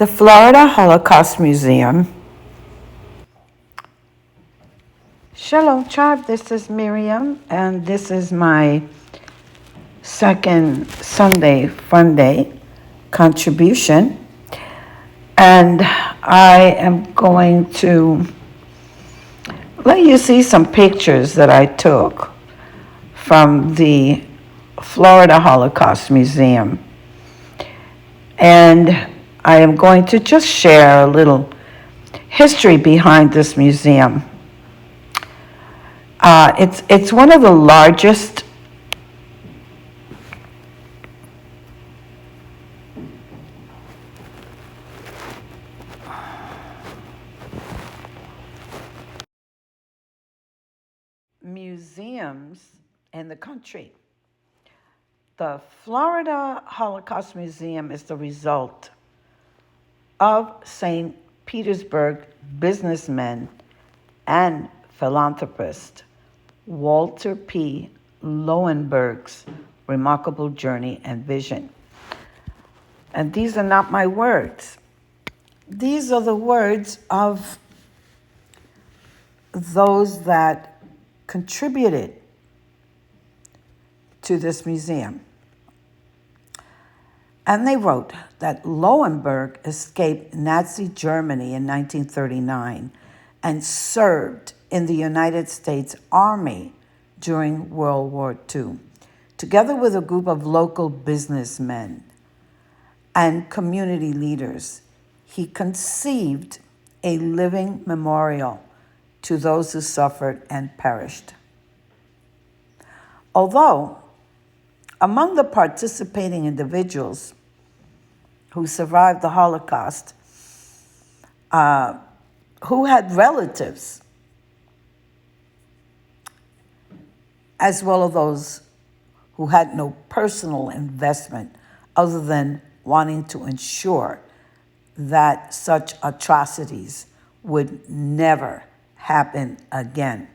The Florida Holocaust Museum. Shalom, tribe. This is Miriam, and this is my second Sunday Fun Day contribution. And I am going to let you see some pictures that I took from the Florida Holocaust Museum. And I am going to just share a little history behind this museum. It's one of the largest museums in the country. The Florida Holocaust Museum is the result of St. Petersburg businessman and philanthropist Walter P. Lowenberg's remarkable journey and vision. And these are not my words. These are the words of those that contributed to this museum. And they wrote that Lowenberg escaped Nazi Germany in 1939 and served in the United States Army during World War II, together with a group of local businessmen and community leaders. He conceived a living memorial to those who suffered and perished. Although among the participating individuals who survived the Holocaust, who had relatives, as well as those who had no personal investment other than wanting to ensure that such atrocities would never happen again.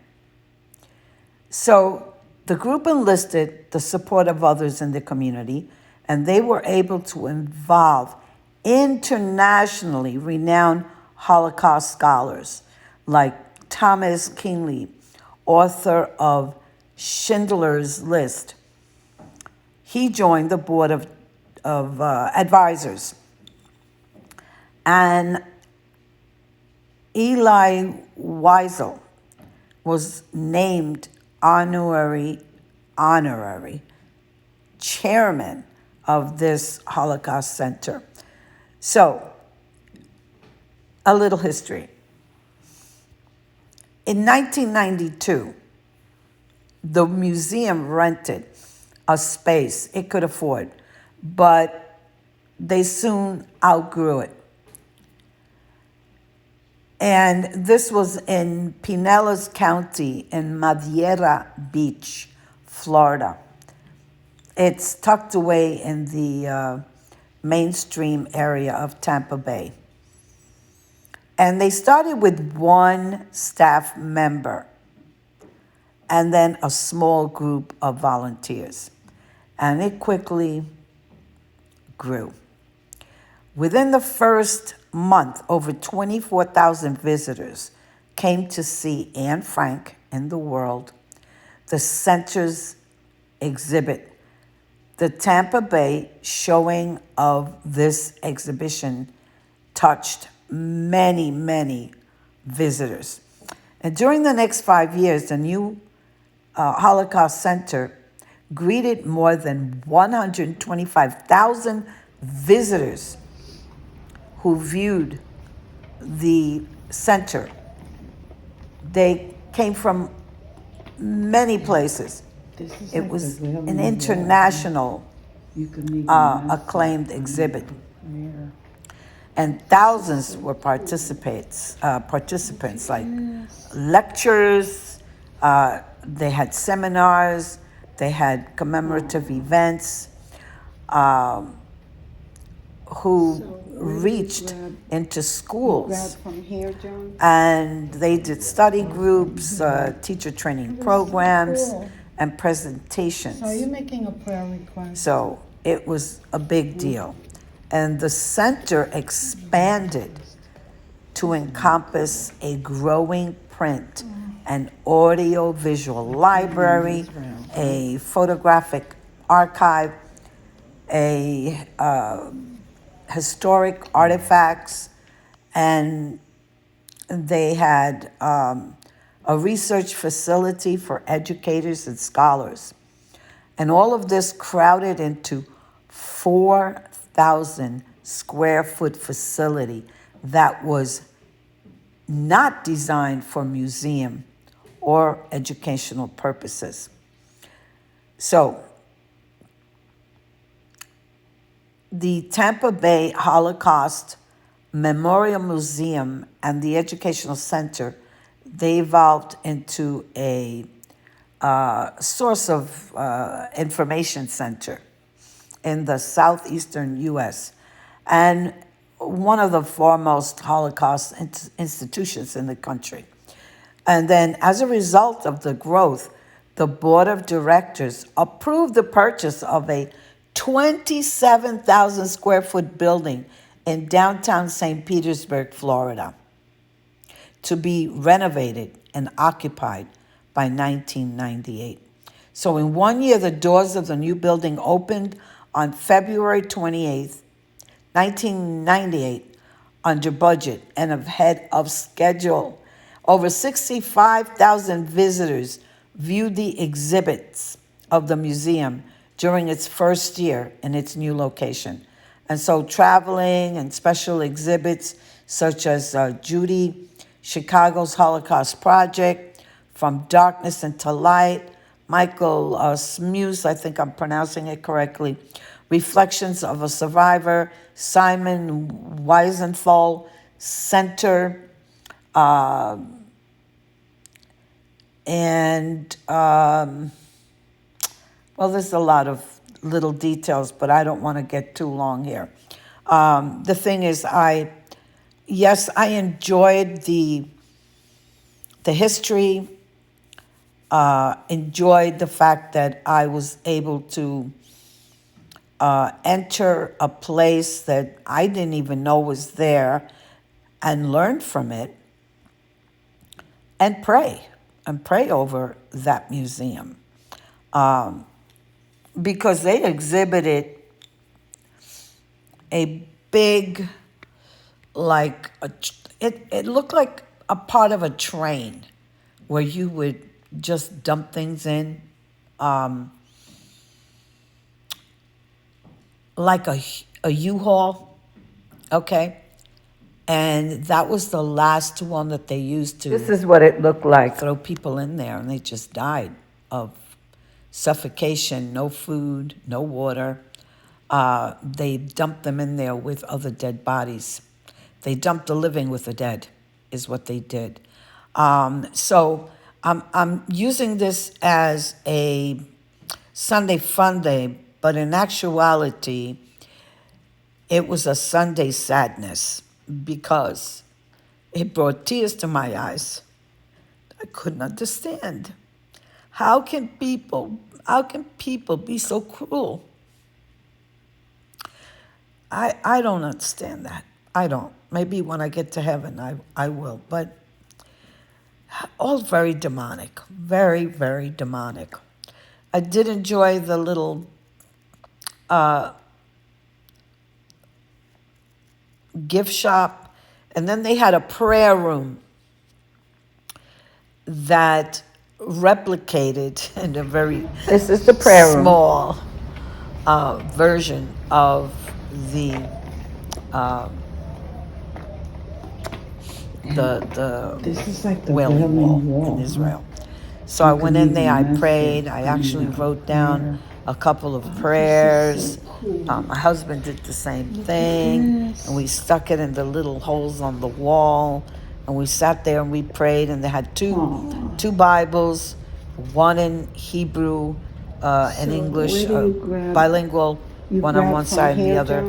So the group enlisted the support of others in the community, and they were able to involve internationally renowned Holocaust scholars like Thomas Kinley, author of Schindler's List. He joined the board of advisors. And Eli Wiesel was named honorary chairman of this Holocaust Center. So, a little history. In 1992, the museum rented a space it could afford, but they soon outgrew it. And this was in Pinellas County in Madeira Beach, Florida. It's tucked away in the mainstream area of Tampa Bay. And they started with one staff member and then a small group of volunteers. And it quickly grew. Within the first month, over 24,000 visitors came to see Anne Frank in the world, the center's exhibit. The Tampa Bay showing of this exhibition touched many, many visitors. And during the next 5 years, the new Holocaust Center greeted more than 125,000 visitors who viewed the center. They came from many places. It was an international acclaimed exhibit. And thousands were participants like lectures, they had seminars, they had commemorative events, who reached into schools. And they did study groups, teacher training programs, and presentations. So are you making a prayer request? So it was a big deal. And the center expanded to encompass a growing print and audio-visual library, a photographic archive, a historic artifacts, and they had a research facility for educators and scholars. And all of this crowded into 4,000 square foot facility that was not designed for museum or educational purposes. So the Tampa Bay Holocaust Memorial Museum and the Educational Center, they evolved into a source of information center in the southeastern U.S. and one of the foremost Holocaust institutions in the country. And then as a result of the growth, the board of directors approved the purchase of a 27,000 square foot building in downtown St. Petersburg, Florida, to be renovated and occupied by 1998. So in 1 year, the doors of the new building opened on February 28th, 1998, under budget and ahead of schedule. Over 65,000 visitors viewed the exhibits of the museum during its first year in its new location. And so traveling and special exhibits such as Judy Chicago's Holocaust Project, From Darkness into Light, Michael Smuse, I think I'm pronouncing it correctly, Reflections of a Survivor, Simon Wiesenthal Center, well, there's a lot of little details, but I don't want to get too long here. The thing is, I enjoyed the history, enjoyed the fact that I was able to enter a place that I didn't even know was there and learn from it and pray over that museum. Because they exhibited a big, it looked like a part of a train where you would just dump things in, like a U-Haul, okay? And that was the last one that they used to. This is what it looked like. Throw people in there, and they just died of suffocation, no food, no water. They dumped them in there with other dead bodies. They dumped the living with the dead, is what they did. So I'm using this as a Sunday fun day, but in actuality, it was a Sunday sadness because it brought tears to my eyes. I couldn't understand. How can people be so cruel? I don't understand that. I don't. Maybe when I get to heaven, I will. But all very demonic. Very, very demonic. I did enjoy the little gift shop. And then they had a prayer room that replicated in a very This is the prayer room. small version of the This is like the Wailing Wailing Wall Wall in Israel. So I went in there, I prayed, I actually prayer. wrote down a couple of prayers. My husband did the same thing, and we stuck it in the little holes on the wall, and we sat there and we prayed, and they had two Bibles, one in Hebrew and English, bilingual, one on one side and the other,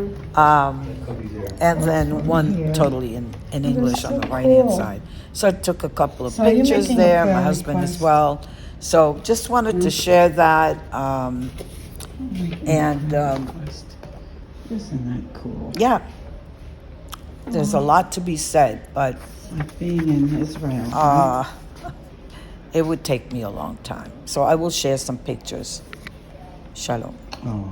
and then one totally in English on the right-hand side. So I took a couple of pictures there, my husband as well. So just wanted to share that, and Isn't that cool? Yeah. There's a lot to be said, but It's like being in Israel. Right? it would take me a long time. So I will share some pictures. Shalom. Oh.